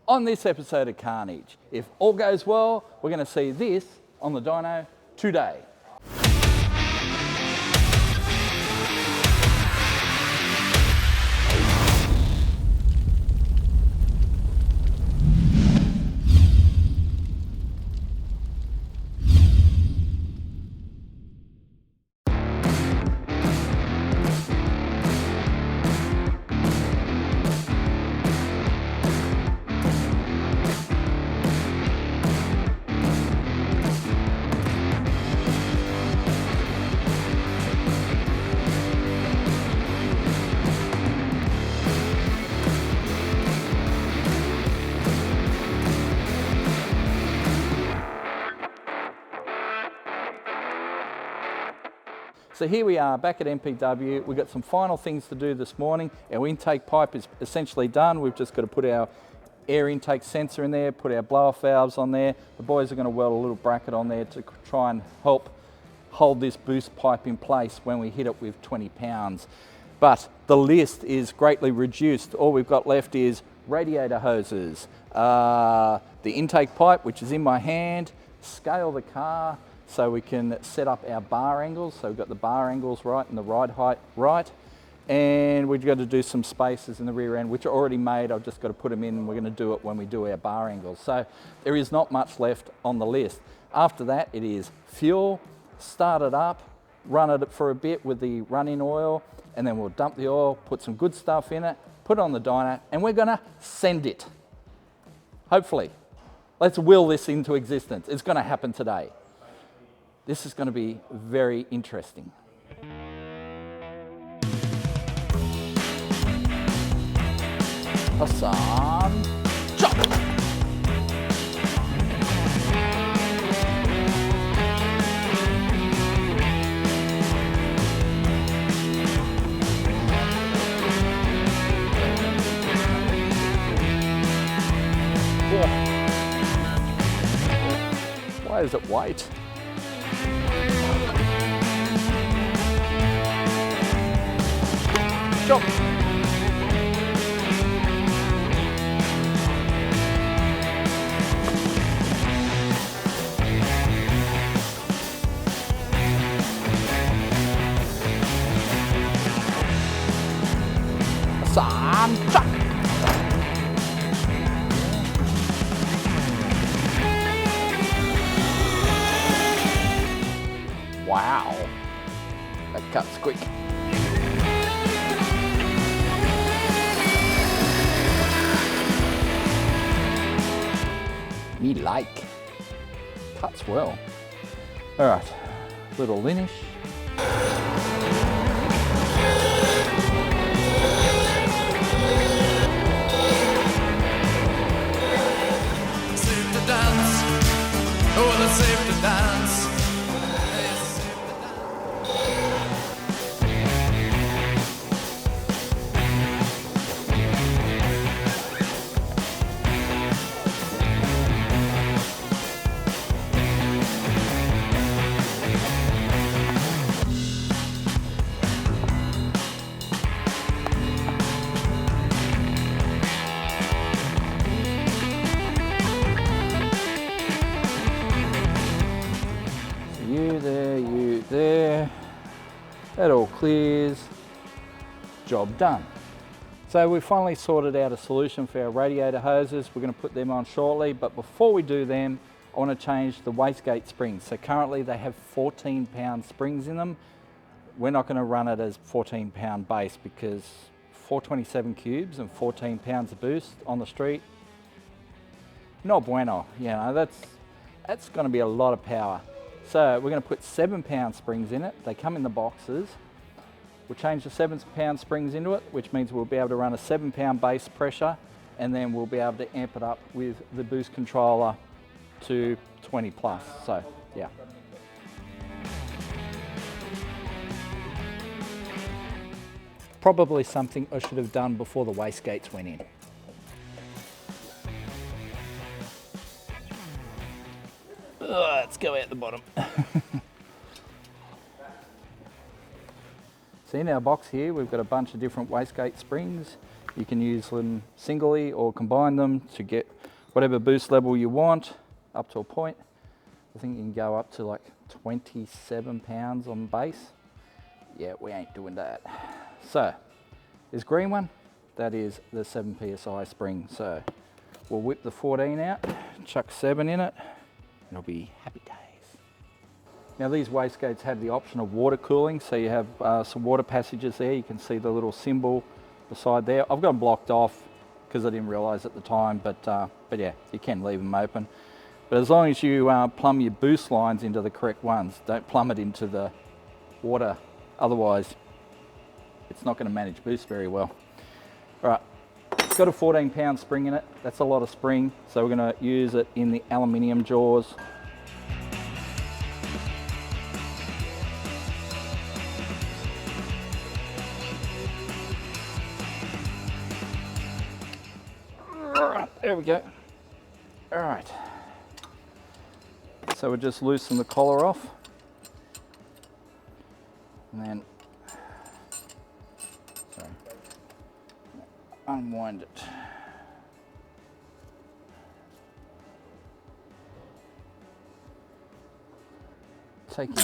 On this episode of Carnage, if all goes well, we're going to see this on the dyno today. So here we are back at MPW. We've got some final things to do this morning. Our intake pipe is essentially done. We've just got to put our air intake sensor in there, put our blow-off valves on there. The boys are going to weld a little bracket on there to try and help hold this boost pipe in place when we hit it with 20 pounds. But the list is greatly reduced. All we've got left is radiator hoses, the intake pipe, which is in my hand, scale the car, so we can set up our bar angles. So we've got the bar angles right and the ride height right. And we've got to do some spacers in the rear end, which are already made. I've just got to put them in and we're going to do it when we do our bar angles. So there is not much left on the list. After that, it is fuel, start it up, run it for a bit with the run-in oil, and then we'll dump the oil, put some good stuff in it, put it on the dyno, and we're going to send it. Hopefully. Let's will this into existence. It's going to happen today. This is going to be very interesting. Awesome. Chop! Why is it white? Chop. Some chop. Wow, that cuts quick. Me like. Cuts well. All right, little linish. Save the dance. Oh, let's save the dance. You there. That all clears. Job done. So we've finally sorted out a solution for our radiator hoses. We're going to put them on shortly, but before we do them, I want to change the wastegate springs. So currently they have 14-pound springs in them. We're not going to run it as 14-pound base because 427 cubes and 14 pounds of boost on the street, not bueno. You know, that's going to be a lot of power. So we're going to put 7-pound springs in it. They come in the boxes. We'll change the 7-pound springs into it, which means we'll be able to run a 7-pound base pressure, and then we'll be able to amp it up with the boost controller to 20 plus. So yeah. Probably something I should have done before the wastegates went in. Let's go out the bottom. So in our box here, we've got a bunch of different wastegate springs. You can use them singly or combine them to get whatever boost level you want up to a point. I think you can go up to like 27 pounds on base. Yeah, we ain't doing that. So this green one, that is the 7 PSI spring. So we'll whip the 14 out, chuck 7 in it, and it'll be happy days. Now these wastegates have the option of water cooling, so you have some water passages there. You can see the little symbol beside there. I've got them blocked off because I didn't realise at the time, but yeah, you can leave them open. But as long as you plumb your boost lines into the correct ones, don't plumb it into the water, otherwise it's not going to manage boost very well. All right, it's got a 14-pound spring in it. That's a lot of spring, so we're going to use it in the aluminium jaws. There we go. All right. So we'll just loosen the collar off. And then, sorry, unwind it. Taking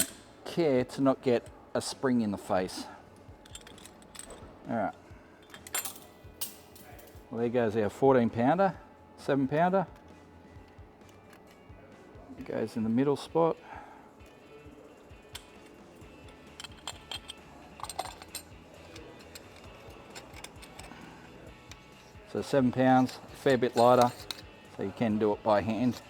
care to not get a spring in the face. All right. Well, there goes our 14-pounder, 7-pounder. It goes in the middle spot. So 7 pounds, a fair bit lighter, so you can do it by hand.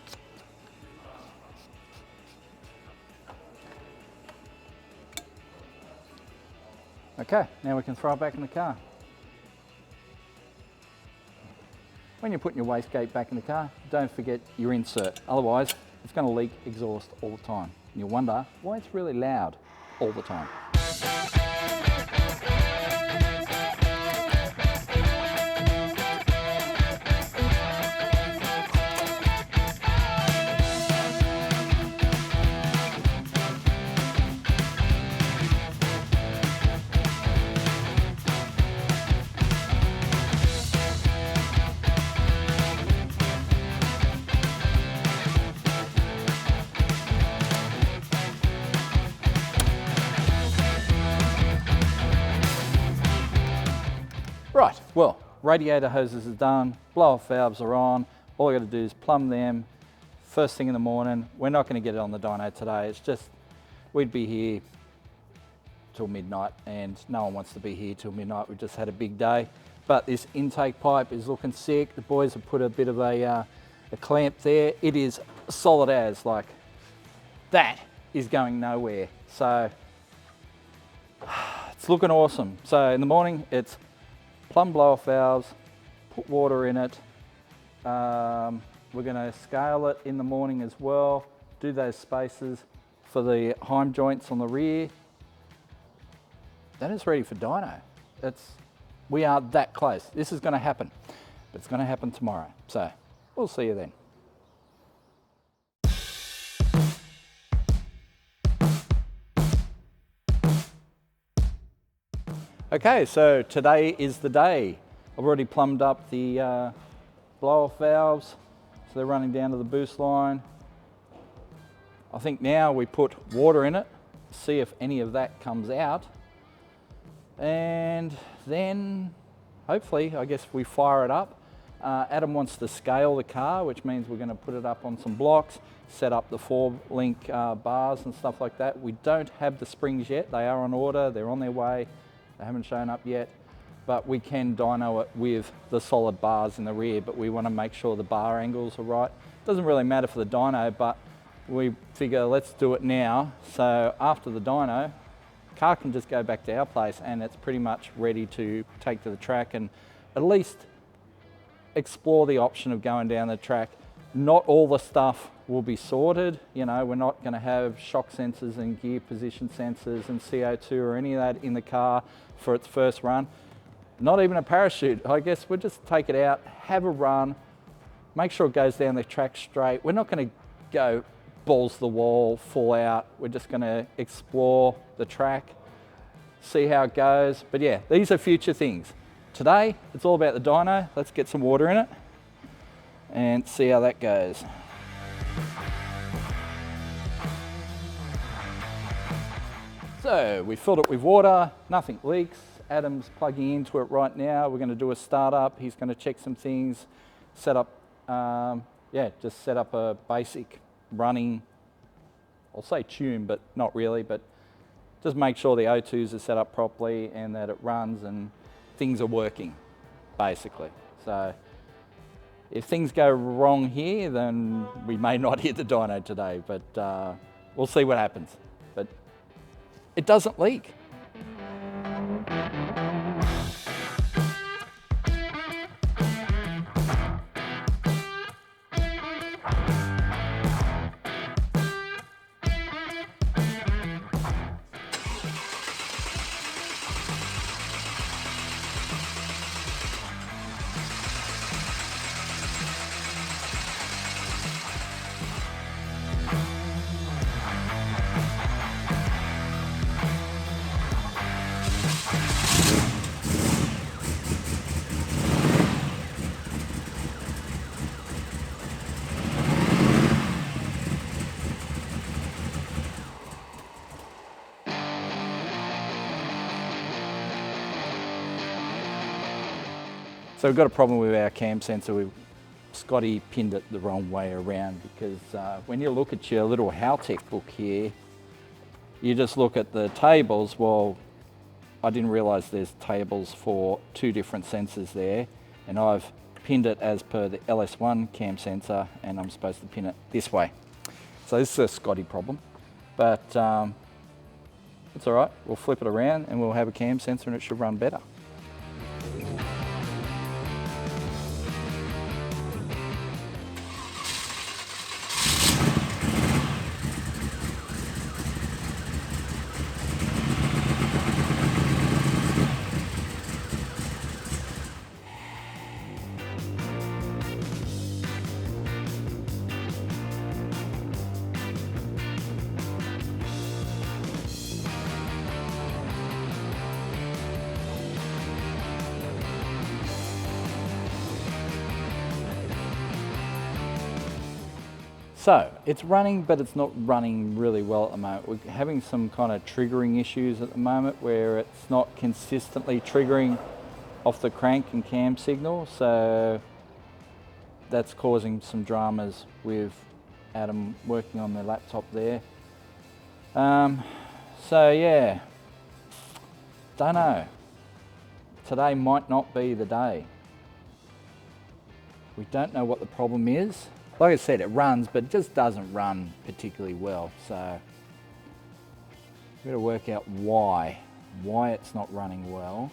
Okay, now we can throw it back in the car. When you're putting your wastegate back in the car, don't forget your insert. Otherwise, it's going to leak exhaust all the time. And you'll wonder why it's really loud all the time. Right, well, radiator hoses are done, blow-off valves are on. All I got to do is plumb them first thing in the morning. We're not going to get it on the dyno today. It's just, we'd be here till midnight and no one wants to be here till midnight. We've just had a big day. But this intake pipe is looking sick. The boys have put a bit of a clamp there. It is solid as, like, that is going nowhere. So, it's looking awesome. So in the morning, it's plumb blow-off valves, put water in it. We're going to scale it in the morning as well, do those spaces for the heim joints on the rear. Then it's ready for dyno. We are that close. This is going to happen, but it's going to happen tomorrow. So we'll see you then. Okay, so today is the day. I've already plumbed up the blow-off valves, so they're running down to the boost line. I think now we put water in it, see if any of that comes out, and then hopefully, I guess we fire it up. Adam wants to scale the car, which means we're going to put it up on some blocks, set up the 4-link bars and stuff like that. We don't have the springs yet. They are on order, they're on their way. They haven't shown up yet, but we can dyno it with the solid bars in the rear, but we want to make sure the bar angles are right. Doesn't really matter for the dyno, but we figure let's do it now. So after the dyno, car can just go back to our place and it's pretty much ready to take to the track and at least explore the option of going down the track. Not all the stuff will be sorted. You know, we're not going to have shock sensors and gear position sensors and CO2 or any of that in the car for its first run. Not even a parachute. I guess we'll just take it out, have a run, make sure it goes down the track straight. We're not going to go balls to the wall, full out. We're just going to explore the track, see how it goes. But yeah, these are future things. today it's all about the dyno. Let's get some water in it and see how that goes. So we filled it with water, nothing leaks. Adam's plugging into it right now. We're going to do a startup. He's going to check some things, set up, just set up a basic running, I'll say tune, but not really, but just make sure the O2s are set up properly and that it runs and things are working, basically. So if things go wrong here, then we may not hit the dyno today, but we'll see what happens. But it doesn't leak. So we've got a problem with our cam sensor. Scotty pinned it the wrong way around because when you look at your little Haltech book here, you just look at the tables. Well, I didn't realise there's tables for two different sensors there, and I've pinned it as per the LS1 cam sensor, and I'm supposed to pin it this way. So this is a Scotty problem, but it's all right. We'll flip it around and we'll have a cam sensor and it should run better. So it's running, but it's not running really well at the moment. We're having some kind of triggering issues at the moment where it's not consistently triggering off the crank and cam signal. So that's causing some dramas with Adam working on the laptop there. So yeah, don't know. Today might not be the day. We don't know what the problem is. Like I said, it runs, but it just doesn't run particularly well. So we've got to work out why it's not running well.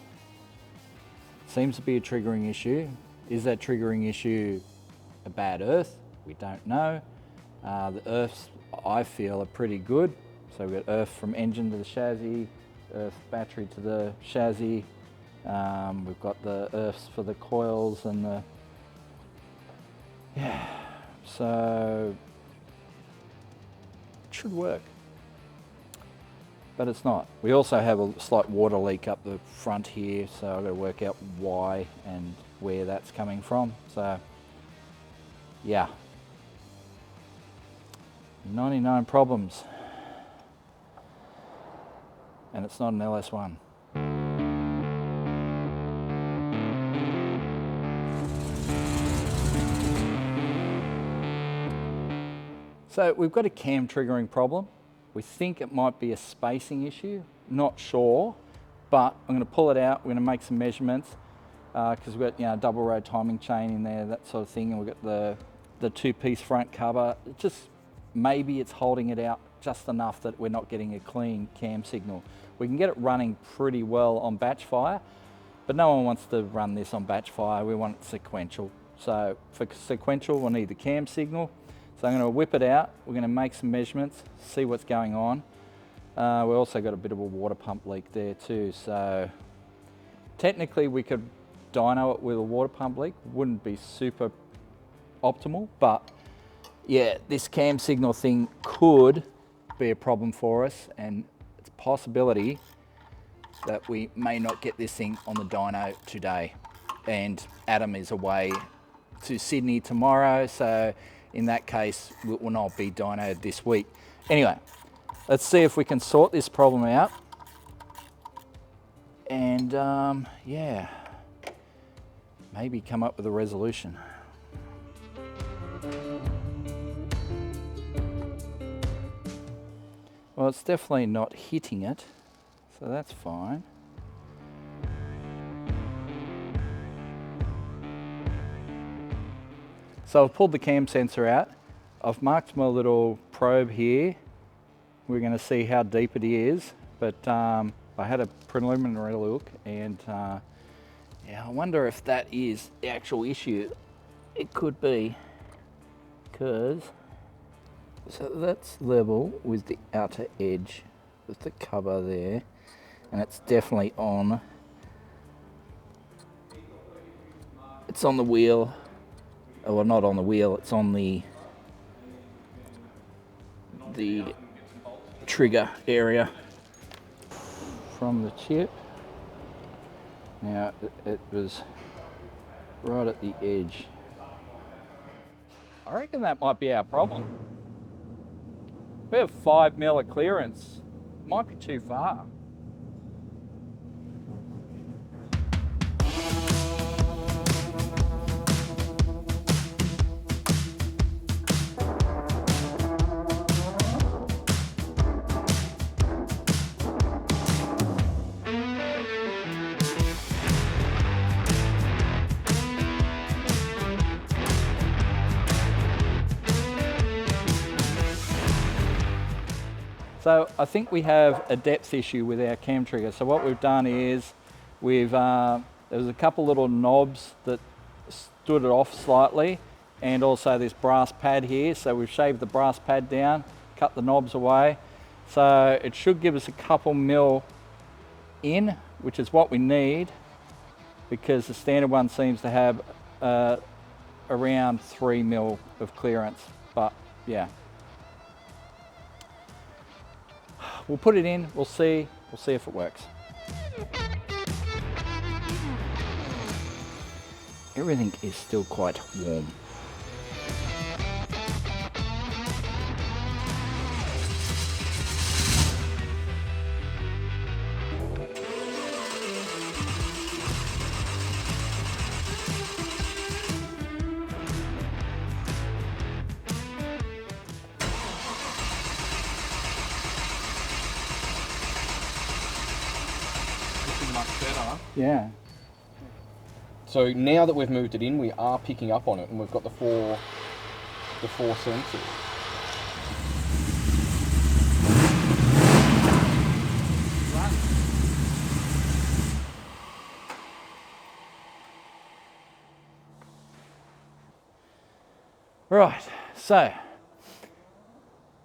Seems to be a triggering issue. Is that triggering issue a bad earth? We don't know. The earths, I feel, are pretty good. So we've got earth from engine to the chassis, earth battery to the chassis. We've got the earths for the coils and the, so it should work, but it's not. We also have a slight water leak up the front here, so I've got to work out why and where that's coming from. So yeah, 99 problems, and it's not an LS1. So we've got a cam triggering problem. We think it might be a spacing issue, not sure, but I'm going to pull it out. We're going to make some measurements because we've got double row timing chain in there, that sort of thing, and we've got the two-piece front cover. Maybe it's holding it out just enough that we're not getting a clean cam signal. We can get it running pretty well on batch fire, but no one wants to run this on batch fire. We want it sequential. So for sequential, we'll need the cam signal. So I'm going to whip it out, we're going to make some measurements, see what's going on. We also got a bit of a water pump leak there too, so technically we could dyno it with a water pump leak, wouldn't be super optimal, but yeah, this cam signal thing could be a problem for us, and it's a possibility that we may not get this thing on the dyno today. And Adam is away to Sydney tomorrow, so in that case, it will not be dynoed this week. Anyway, let's see if we can sort this problem out. And yeah, maybe come up with a resolution. Well, it's definitely not hitting it, so that's fine. So I've pulled the cam sensor out. I've marked my little probe here. We're going to see how deep it is, but I had a preliminary look, and yeah, I wonder if that is the actual issue. It could be, because so that's level with the outer edge with the cover there, and it's definitely on. It's on the wheel. Oh, well, not on the wheel, it's on the trigger area from the chip. Now, it was right at the edge. I reckon that might be our problem. We have 5 mil of clearance. Might be too far. So I think we have a depth issue with our cam trigger. So what we've done is there was a couple little knobs that stood it off slightly, and also this brass pad here. So we've shaved the brass pad down, cut the knobs away. So it should give us a couple mil in, which is what we need, because the standard one seems to have around 3 mil of clearance. But yeah. We'll put it in, we'll see if it works. Everything is still quite warm. Much better. Yeah. So now that we've moved it in, we are picking up on it, and we've got the four sensors. Right, so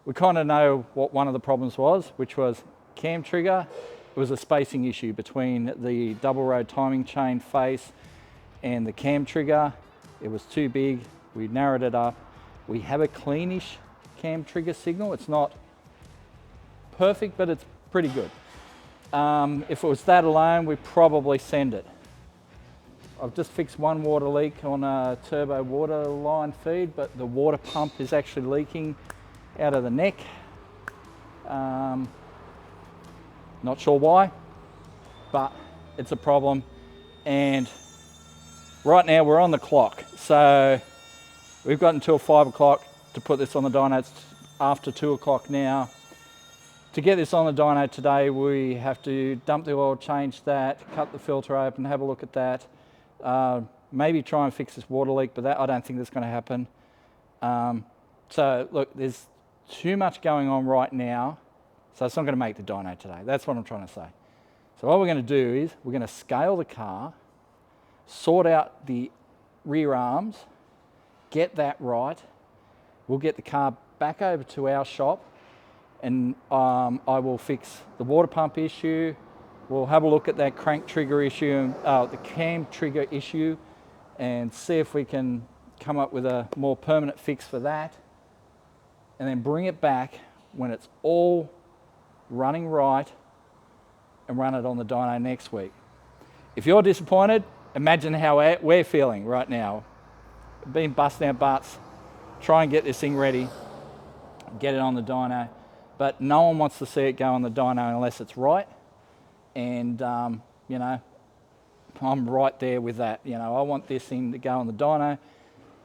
we kind of know what one of the problems was, which was cam trigger. It was a spacing issue between the double row timing chain face and the cam trigger. It was too big. We narrowed it up. We have a cleanish cam trigger signal. It's not perfect, but it's pretty good. If it was that alone, we'd probably send it. I've just fixed one water leak on a turbo water line feed, but the water pump is actually leaking out of the neck. Not sure why, but it's a problem. And right now we're on the clock. So we've got until 5 o'clock to put this on the dyno. It's after 2 o'clock now. To get this on the dyno today, we have to dump the oil, change that, cut the filter open, have a look at that. Maybe try and fix this water leak, but that I don't think that's going to happen. So look, there's too much going on right now. So it's not going to make the dyno today. That's what I'm trying to say. So what we're going to do is we're going to scale the car, sort out the rear arms, get that right. We'll get the car back over to our shop, and I will fix the water pump issue. We'll have a look at that crank trigger issue, the cam trigger issue, and see if we can come up with a more permanent fix for that, and then bring it back when it's all running right and run it on the dyno next week. If you're disappointed, imagine how we're feeling right now. Been busting our butts, try and get this thing ready, get it on the dyno, but no one wants to see it go on the dyno unless it's right. And you know, I'm right there with that. You know, I want this thing to go on the dyno,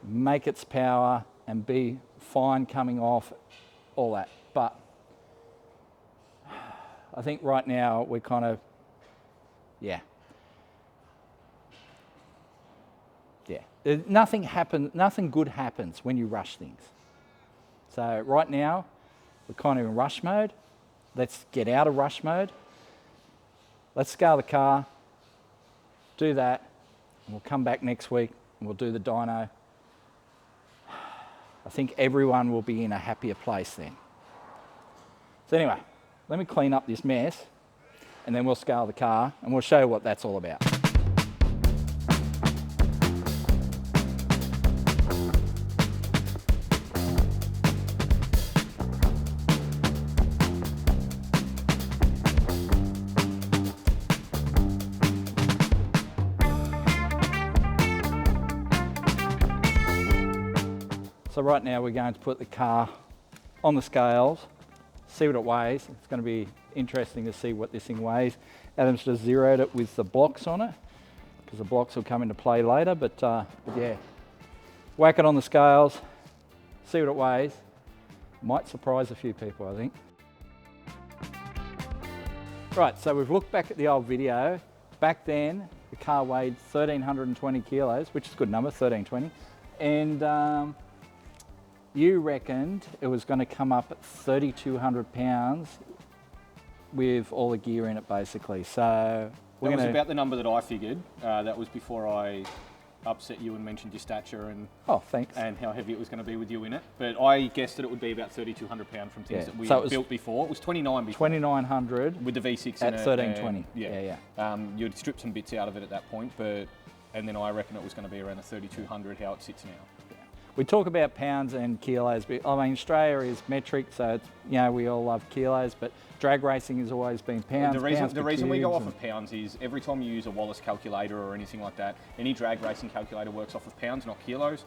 make its power, and be fine coming off, all that. But I think right now we're kind of, yeah. Nothing good happens when you rush things. So right now, we're kind of in rush mode. Let's get out of rush mode. Let's scale the car, do that, and we'll come back next week and we'll do the dyno. I think everyone will be in a happier place then. So anyway, let me clean up this mess and then we'll scale the car and we'll show you what that's all about. So right now we're going to put the car on the scales, see what it weighs. It's going to be interesting to see what this thing weighs. Adam's just zeroed it with the blocks on it, because the blocks will come into play later, but yeah. Whack it on the scales, see what it weighs. Might surprise a few people, I think. Right, so we've looked back at the old video. Back then, the car weighed 1,320 kilos, which is a good number, 1,320. And you reckoned it was going to come up at 3,200 pounds with all the gear in it, basically. So that was about the number that I figured. That was before I upset you and mentioned your stature and thanks, and how heavy it was going to be with you in it. But I guessed that it would be about 3,200 pounds from things that we built before. It was 29 before. 2,900 with the V6 at 1,320. Yeah. You'd stripped some bits out of it at that point, and then I reckon it was going to be around the 3,200 how it sits now. We talk about pounds and kilos, but I mean, Australia is metric, so it's, you know, we all love kilos, but drag racing has always been pounds. The reason we go off of pounds is every time you use a Wallace calculator or anything like that, any drag racing calculator works off of pounds, not kilos,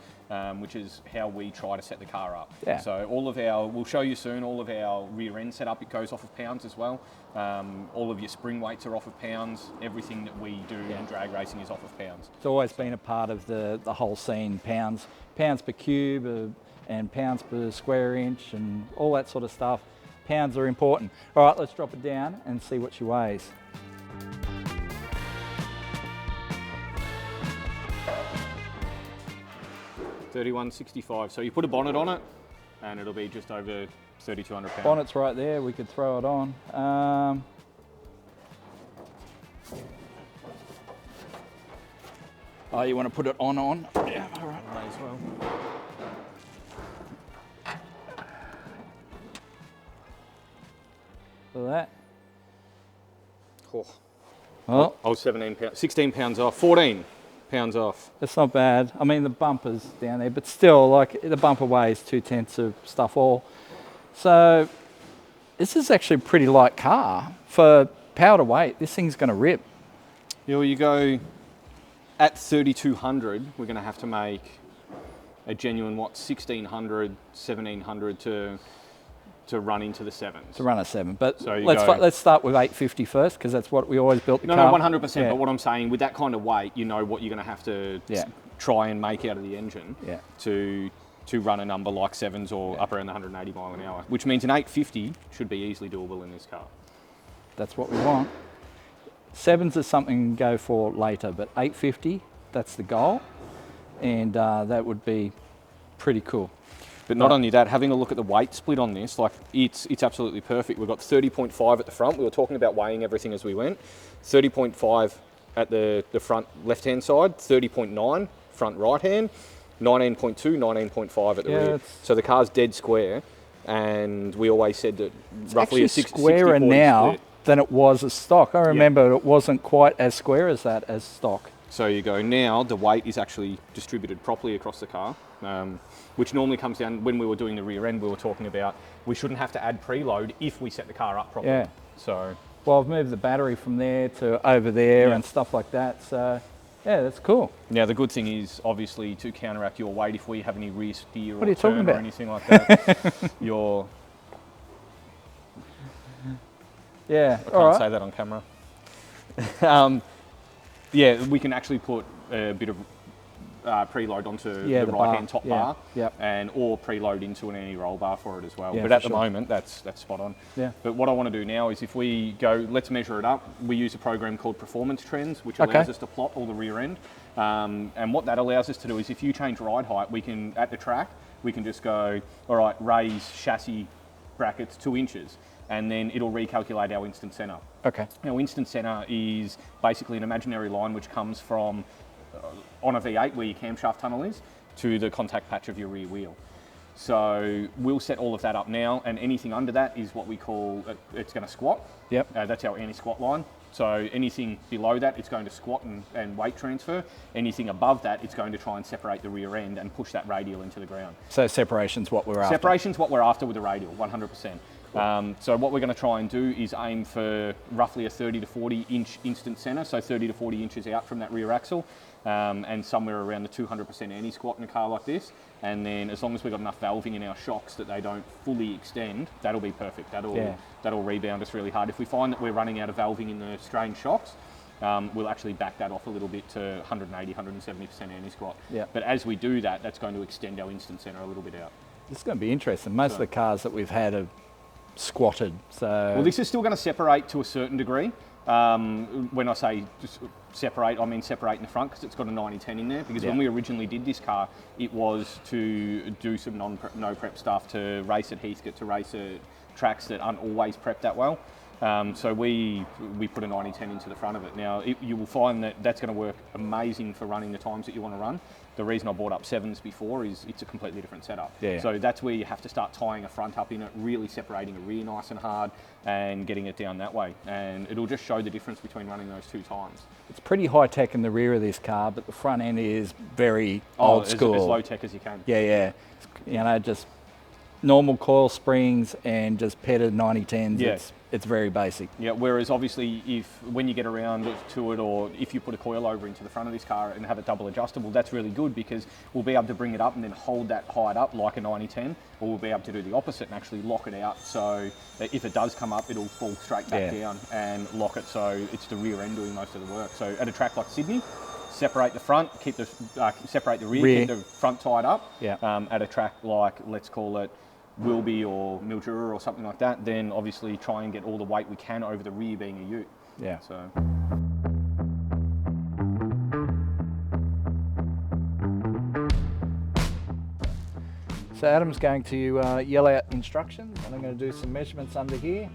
which is how we try to set the car up. Yeah. So we'll show you soon, all of our rear end setup, it goes off of pounds as well. All of your spring weights are off of pounds. Everything that we do in drag racing is off of pounds. It's always been a part of the whole scene, pounds per cube and pounds per square inch and all that sort of stuff. Pounds are important. All right, let's drop it down and see what she weighs. $31.65. So you put a bonnet on it and it'll be just over 3,200 pounds. Bonnet's right there, we could throw it on. Oh, you want to put it on? Yeah, all right. May as well. Look at that. Oh. Well, I was 17 pounds, 16 pounds off, 14 pounds off. that's not bad. I mean, the bumper's down there, but still, like, the bumper weighs 2/10 of stuff all. So this is actually a pretty light car for power to weight. This thing's going to rip. Yeah, well, you go at 3,200, we're going to have to make a genuine 1,600, 1,700 to run into the sevens. To run a 7, but So let's start with 850 first, because that's what we always built the car. No, 100%. Yeah. But what I'm saying, with that kind of weight, you know what you're going to have to try and make out of the engine to run a number like sevens or up around the 180 mile an hour, which means an 850 should be easily doable in this car. That's what we want. 7s is something you can go for later, but 850, that's the goal, and that would be pretty cool. But not only that, having a look at the weight split on this, like it's absolutely perfect. We've got 30.5 at the front. We were talking about weighing everything as we went. 30.5 at the front left-hand side, 30.9 front right-hand, 19.2, 19.5 at the rear. So the car's dead square, and we always said that It's roughly actually a 60-40 squarer now split. than it was as stock. I remember it wasn't quite as square as that as stock. So you go, now the weight is actually distributed properly across the car, which normally comes down, when we were doing the rear end, we were talking about we shouldn't have to add preload if we set the car up properly. Yeah. So Well, I've moved the battery from there to over there Yeah. and stuff like that. So, yeah, that's cool. Now the good thing is obviously to counteract your weight, if we have any rear steer What are or you talking turn or about? anything like that, your Yeah, I all can't right. say that on camera. Yeah, we can actually put a bit of preload onto Yeah, the the right-hand bar. top Yeah, bar, yep. and or preload into an anti-roll bar for it as well. Yeah, but for at the sure. moment, that's spot on. Yeah. But what I want to do now is if we go, let's measure it up. We use a program called Performance Trends, which allows Okay. us to plot all the rear end. And what that allows us to do is if you change ride height, we can, at the track, we can just go, all right, raise chassis brackets 2 inches, and then it'll recalculate our instant center. Okay. Our instant center is basically an imaginary line which comes from on a V8 where your camshaft tunnel is to the contact patch of your rear wheel. So we'll set all of that up now, and anything under that is what we call, it's going to squat. Yep. That's our anti-squat line. So anything below that, it's going to squat and weight transfer. Anything above that, it's going to try and separate the rear end and push that radial into the ground. So separation's what we're after. Separation's what we're after with the radial, 100%. So what we're going to try and do is aim for roughly a 30 to 40 inch instant center, so 30 to 40 inches out from that rear axle, and somewhere around the 200% anti-squat in a car like this. And then as long as we've got enough valving in our shocks that they don't fully extend, that'll be perfect. That'll rebound us really hard. If we find that we're running out of valving in the strained shocks, we'll actually back that off a little bit to 180, 170% anti-squat. Yeah. But as we do that, that's going to extend our instant center a little bit out. This is going to be interesting. Most of the cars that we've had have squatted. So Well, this is still going to separate to a certain degree. When I say just separate, I mean separate in the front because it's got a 90-10 in there. Because when we originally did this car, it was to do some no prep stuff, to race at Heathcote, to race at tracks that aren't always prepped that well. So we put a 90-10 into the front of it. Now, you will find that that's going to work amazing for running the times that you want to run. The reason I brought up 7s before is it's a completely different setup. Yeah. So that's where you have to start tying a front up in it, really separating a rear nice and hard and getting it down that way. And it'll just show the difference between running those 2 times. it's pretty high tech in the rear of this car, but the front end is very old school. As low tech as you can. Yeah. You know, just normal coil springs and just petted 90-10s. Yeah. It's very basic. Yeah, whereas obviously when you get around to it, or if you put a coil over into the front of this car and have it double adjustable, that's really good because we'll be able to bring it up and then hold that height up like a 90-10, or we'll be able to do the opposite and actually lock it out so that if it does come up, it'll fall straight back down and lock it so it's the rear end doing most of the work. So at a track like Sydney, separate the front, keep the separate the rear, keep the front tied up. Yeah. At a track like, let's call it Wilby or Mildura or something like that, then obviously try and get all the weight we can over the rear being a ute. Yeah. So Adam's going to yell out instructions, and I'm going to do some measurements under here,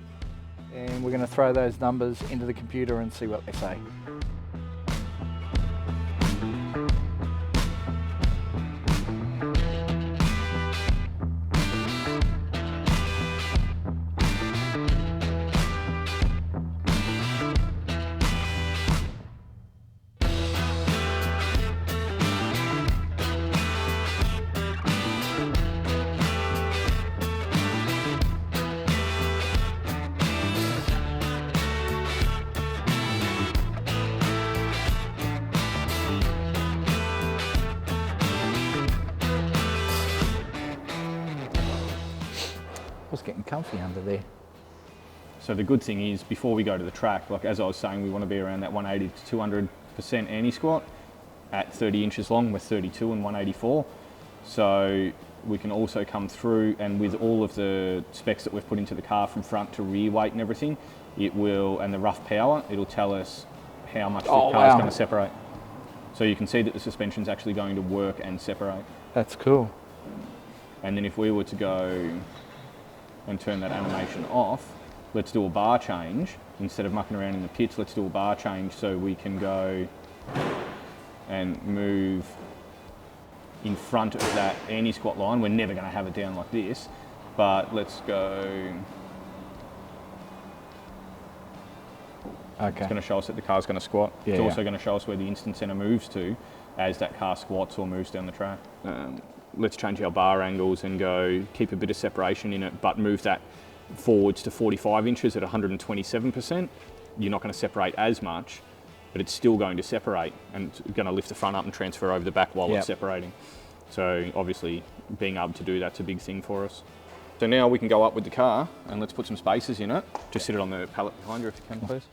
and we're going to throw those numbers into the computer and see what they say. I was getting comfy under there. So the good thing is, before we go to the track, like as I was saying, we want to be around that 180 to 200% anti-squat at 30 inches long. We're 32 and 184. So we can also come through, and with all of the specs that we've put into the car from front to rear weight and everything, it will, and the rough power, it'll tell us how much the car is going to separate. So you can see that the suspension's actually going to work and separate. That's cool. And then if we were to go and turn that animation off, let's do a bar change. Instead of mucking around in the pits, let's do a bar change so we can go and move in front of that anti-squat line. We're never going to have it down like this, but let's go. Okay. It's going to show us that the car's going to squat. Yeah, it's also going to show us where the instant center moves to as that car squats or moves down the track. Let's change our bar angles and go keep a bit of separation in it, but move that forwards to 45 inches at 127%, you're not going to separate as much, but it's still going to separate and it's going to lift the front up and transfer over the back while it's separating. So obviously being able to do that's a big thing for us. So now we can go up with the car and let's put some spacers in it. Just sit it on the pallet behind you if you can, please.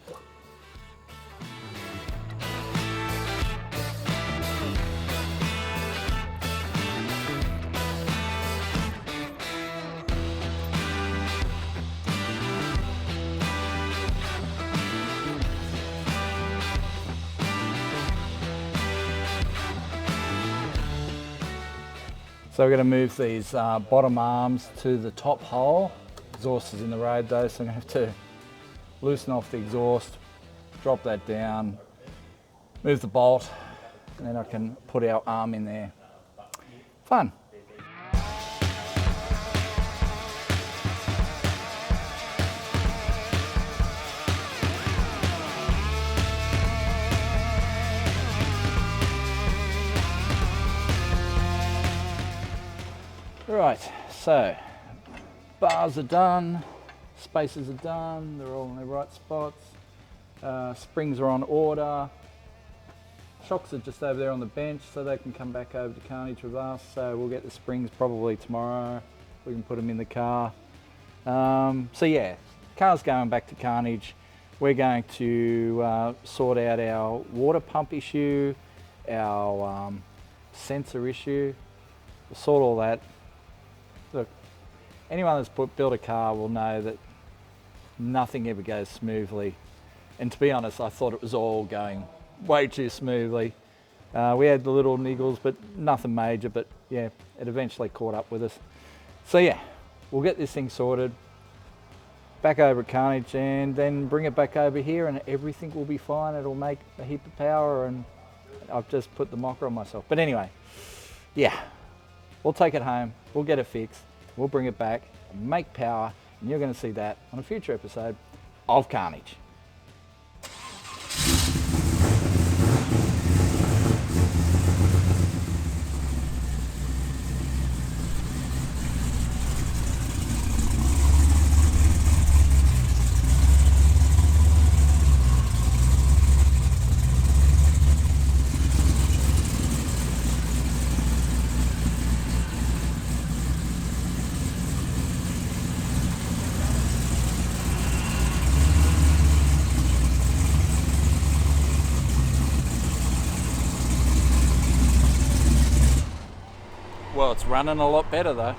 So we're going to move these bottom arms to the top hole. Exhaust is in the road though, so I'm going to have to loosen off the exhaust, drop that down, move the bolt, and then I can put our arm in there. Fun. Right, so bars are done, spacers are done, they're all in their right spots, springs are on order, shocks are just over there on the bench so they can come back over to Carnage with us, so we'll get the springs probably tomorrow, we can put them in the car. So yeah, car's going back to Carnage, we're going to sort out our water pump issue, our sensor issue, we'll sort all that. Look, anyone that's built a car will know that nothing ever goes smoothly. And to be honest, I thought it was all going way too smoothly. We had the little niggles, but nothing major, but yeah, it eventually caught up with us. So yeah, we'll get this thing sorted, back over at Carnage, and then bring it back over here and everything will be fine. It'll make a heap of power, and I've just put the mocker on myself. But anyway, yeah. We'll take it home, we'll get it fixed, we'll bring it back, and make power, and you're going to see that on a future episode of Carnage. Well, it's running a lot better though.